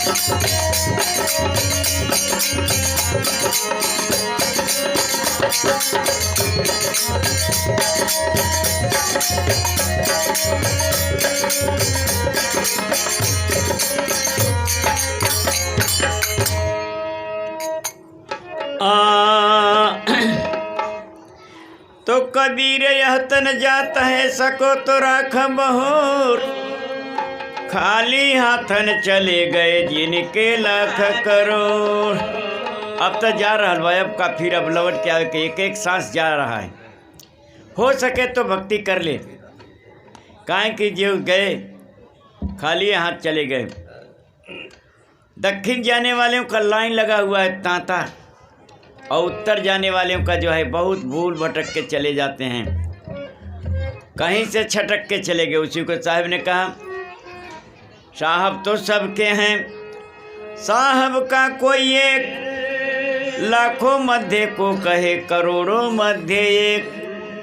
तो कबीर यह तन जाता है, सको तो राख बहोर, खाली हाथन चले गए जिनके लाख करोड़। अब तो जा रहा भाई, अब का फिर अब लौट के आके एक एक सांस जा रहा है। हो सके तो भक्ति कर ले, काहे कि जो गए खाली हाथ चले गए। दक्षिण जाने वालों का लाइन लगा हुआ है तांता, और उत्तर जाने वालों का जो है बहुत भूल भटक के चले जाते हैं, कहीं से छटक के चले गए। उसी को साहब ने कहा, साहब तो सबके हैं, साहब का कोई एक, लाखों मध्य को कहे करोड़ों मध्य एक।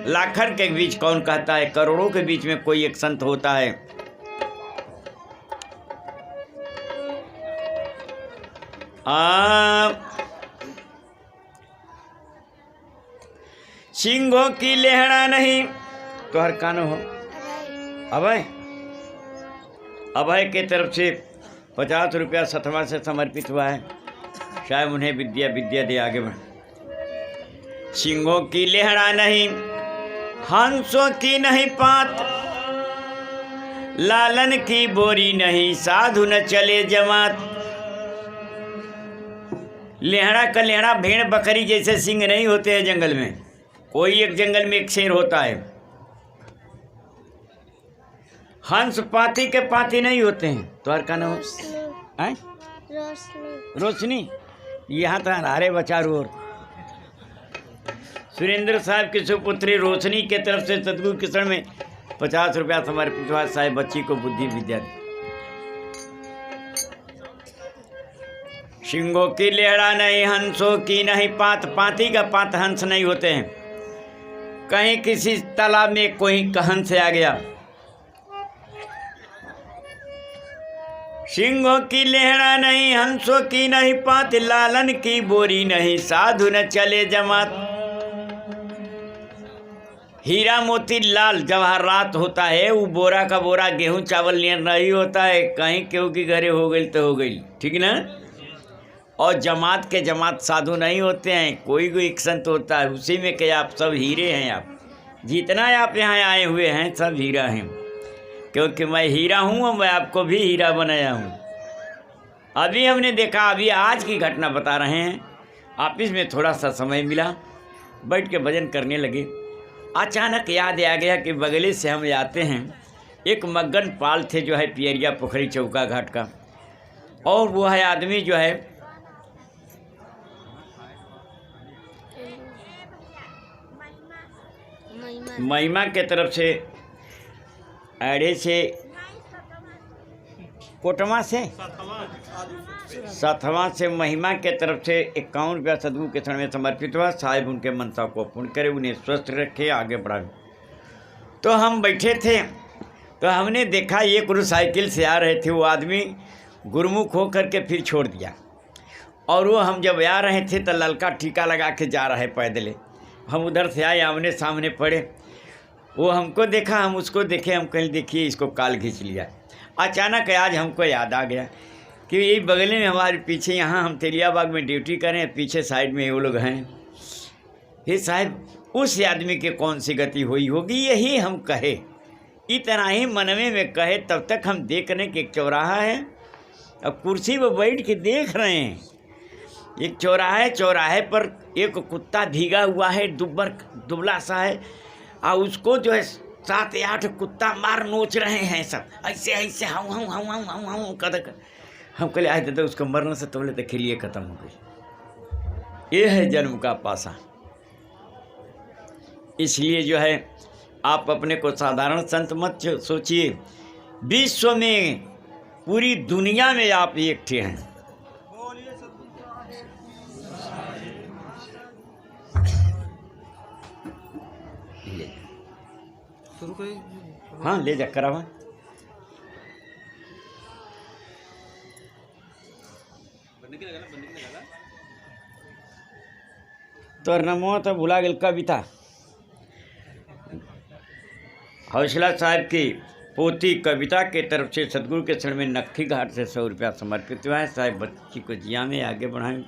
लाखन के बीच कौन कहता है, करोड़ों के बीच में कोई एक संत होता है। सिंहों की लेहड़ा नहीं, तो हर कानो हो अभय, अभय के तरफ से 50 रुपया सतवा से समर्पित हुआ है, शायद उन्हें विद्या विद्या दे आगे बढ़। सिंहों की लेहड़ा नहीं, हंसों की नहीं पात, लालन की बोरी नहीं, साधु न चले जमात। लेहड़ा का लेहड़ा भेड़ बकरी जैसे सिंह नहीं होते हैं जंगल में, कोई एक जंगल में एक शेर होता है। हंस पाती के पाती नहीं होते हैं, तो हर का नाम रोशनी, रोशनी यहाँ था हरे बचारू। और सुरेंद्र साहब की सुपुत्री रोशनी के तरफ से सतगुरु किशन में 50 रुपया समर्पित हुआ। साहब बच्ची को बुद्धि विद्या दी। सिंहों की लेहड़ा नहीं, हंसों की नहीं पात, पाती का पात हंस नहीं होते हैं। कहीं किसी तालाब में कोई हंस आ गया। सिंहों की लेहड़ा नहीं, हंसों की नहीं पात, लालन की बोरी नहीं, साधु न चले जमात। हीरा मोती लाल जवाहरात होता है, वो बोरा का बोरा गेहूं चावल नहीं होता है। कहीं केहू की घरे हो गई तो हो गई, ठीक ना। और जमात के जमात साधु नहीं होते हैं, कोई कोई एक संत होता है, उसी में क्या आप सब हीरे हैं। आप जितना आप यहाँ आए हुए हैं सब हीरा हैं, क्योंकि मैं हीरा हूँ और मैं आपको भी हीरा बनाया हूँ। अभी हमने देखा, अभी आज की घटना बता रहे हैं। ऑफिस में थोड़ा सा समय मिला, बैठ के भजन करने लगे। अचानक याद आ गया कि बगले से हम आते हैं, एक मग्गन पाल थे जो है पियरिया पोखरी चौका घाट का, और वो है आदमी जो है महिमा के तरफ से अड़े से कोटवा से सातवां से महिमा के तरफ से 51 रुपया सदगुरु के क्षण में समर्पित हुआ। साहिब उनके मनसा को पूर्ण करे, उन्हें स्वस्थ रखे, आगे बढ़ाए। तो हम बैठे थे तो हमने देखा एक गुरु साइकिल से आ रहे थे, वो आदमी गुरुमुख हो करके फिर छोड़ दिया। और वो हम जब आ रहे थे तो ललका टीका लगा के जा रहे पैदल। हम उधर से आए, आमने सामने पड़े। वो हमको देखा, हम उसको देखे, हम कहीं देखिए इसको काल खींच लिया। अचानक आज हमको याद आ गया कि यही बगल में हमारे पीछे, यहाँ हम तेलियाबाग में ड्यूटी करें, पीछे साइड में वो लोग हैं। हे साहब, उस आदमी के कौन सी गति हुई होगी, यही हम कहे, इतना ही मनवे में कहे। तब तक हम देख रहे हैं कि एक चौराहा है, अब कुर्सी पर बैठ के देख रहे हैं एक चौराहा, चौराहे पर एक कुत्ता भीगा हुआ है, दुबला सा है, और उसको जो है 7 या 8 कुत्ता मार नोच रहे हैं सब, ऐसे ऐसे हाउ हाउ हाउ हाउ हाउ हाउ कदक। हम कहले आए दादा, उसको मरने से तोले तो खिलिए खत्म हो गई। ये है जन्म का पासा। इसलिए जो है आप अपने को साधारण संत मत सोचिए, विश्व में पूरी दुनिया में आप एक थे हैं। हाँ ले जा करावा। तो नमो तो भुला गेल कविता। हौसला साहब की पोती कविता के तरफ से सदगुरु के शरण में नक्खी घाट से 100 रुपया समर्पित हुआ है। साहब बच्ची को जिया में आगे बढ़ाएं।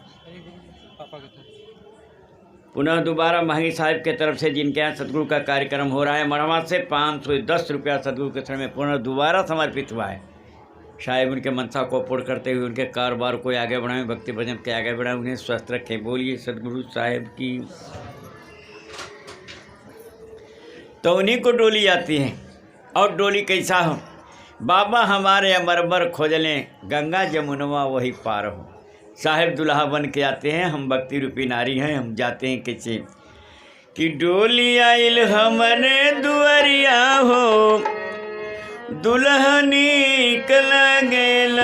पुनः दोबारा महंगी साहब के तरफ से जिनके यहाँ सदगुरु का कार्यक्रम हो रहा है, मरवा से 510 रुपया सदगुरु के शरण में पुनः दोबारा समर्पित हुआ है। साहब उनके मनसा को पूर्ण करते हुए उनके कारोबार को आगे बढ़ाएं, भक्ति भजन के आगे बढ़ाएं, उन्हें स्वस्थ रखें। बोलिए सदगुरु साहब की। तो उन्हीं को डोली आती है। और डोली कैसा हो? बाबा हमारे अमरबर खोजलें, गंगा जमुनवा वही पार हो। साहेब दुल्हा बन के आते हैं, हम भक्ति रूपी नारी हैं, हम जाते हैं कैसे कि डोली आइल हमरे दुआरिया हो, दुल्हनी लगेला।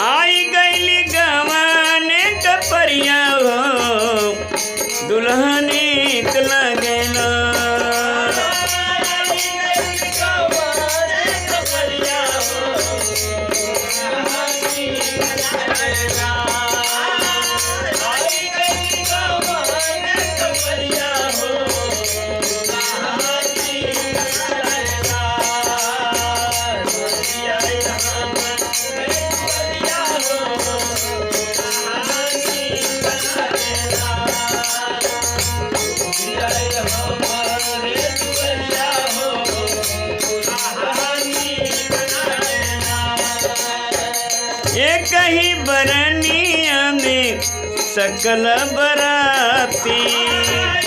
आई गईली गवाने कपरिया हो, दुल्हनी लगेला। एक ही बरनिया में सकल बराती,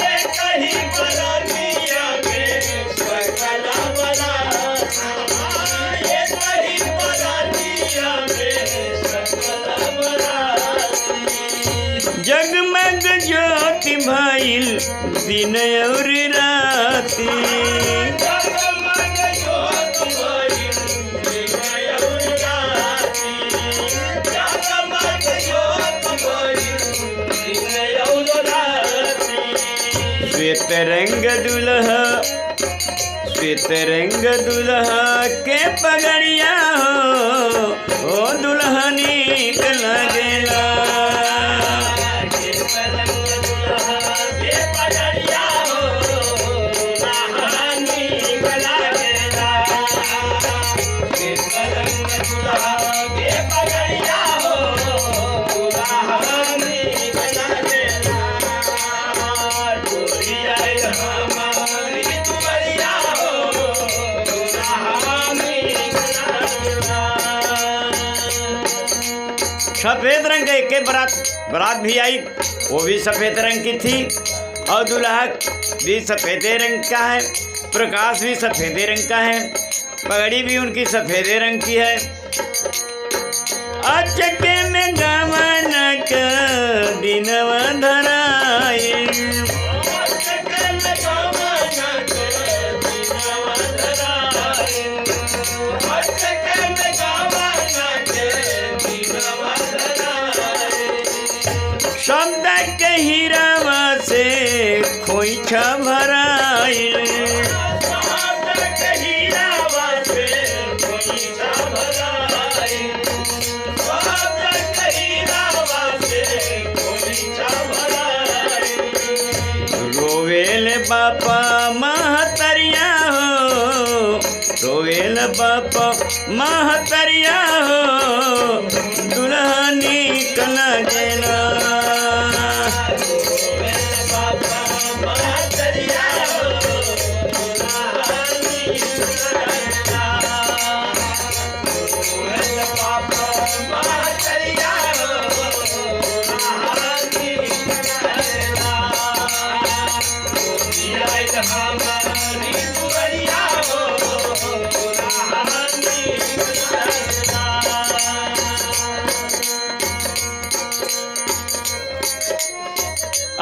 एक ही बरनिया में सकल बराती, एक ही बरनिया में सकल बराती। जगमग ज्योति भइल दिन और राती, श्वेत रंग दुल्हा, श्वेत रंग दुल्हा के पगड़िया हो, ओ दुल्हनी लगेला। सफ़ेद रंग का एक बारात भी आई, वो भी सफ़ेद रंग की थी, और दुल्हा भी सफ़ेद रंग का है, प्रकाश भी सफ़ेद रंग का है, पगड़ी भी उनकी सफ़ेद रंग की है। अचके में गमन का दिनवा धराए, शब्द के हीरावा से खोइछा भराइल, रोवेल बापा महतरिया हो, रोवेल बापा महतरिया हो, दुल्हनी लगेला।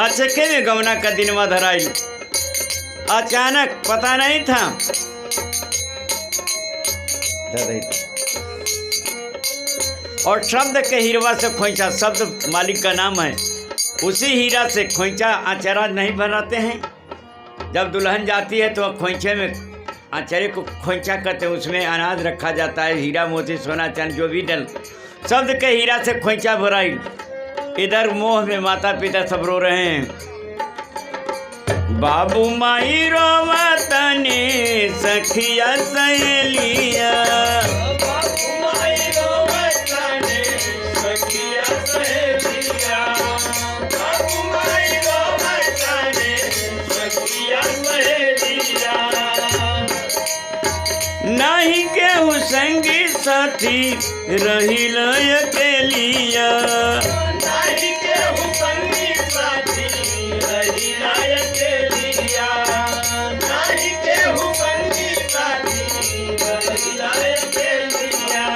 अचके में गमना का दिनवा धराई, अचानक पता नहीं था। और शब्द के हीरवा से खोइंचा, शब्द मालिक का नाम है, उसी हीरा से खोइंचा आचरा नहीं बनाते हैं। जब दुल्हन जाती है तो खोइंचे में आचरे को खोइंचा कहते हैं, उसमें अनाज रखा जाता है, हीरा मोती सोना चांदी जो भी डल, शब्द के हीरा से खोइंचा भराई। इधर मोह में माता पिता सब रो रहे हैं। बाबू माई रोवतने सखिया सहेलिया, बाबू माई रोवतने सखिया सहेलिया, बाबू माई रोवतने सखिया सहेलिया। नहीं केहू संगी साथी रहिल अकेलिया, नहीं केहू संगी साथी रहिल अकेलिया, नहीं केहू संगी साथी रहिल अकेलिया।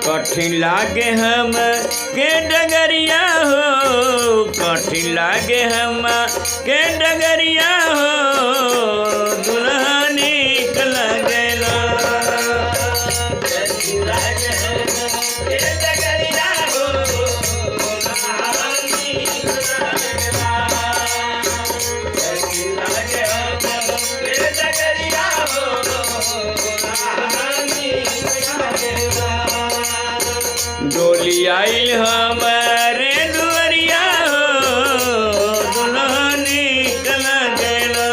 कठिन लागे हम के डगरिया हो, कठिन लागे हम के डगरिया हो, दुल्हन नीक लगेला। डोली आइल हमारे दुआरिया हो, दुल्हन नीक लगेला।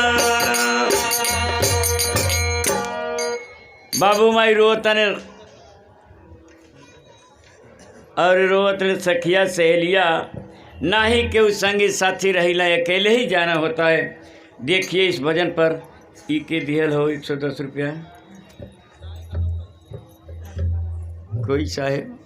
बाबू माई रोतने और रोतने सखिया सहेलिया, ना ही के उस संगी साथी रहिला, अकेले ही जाना होता है। देखिए इस भजन पर ई के दियल हो 110 रुपया। कोई साहेब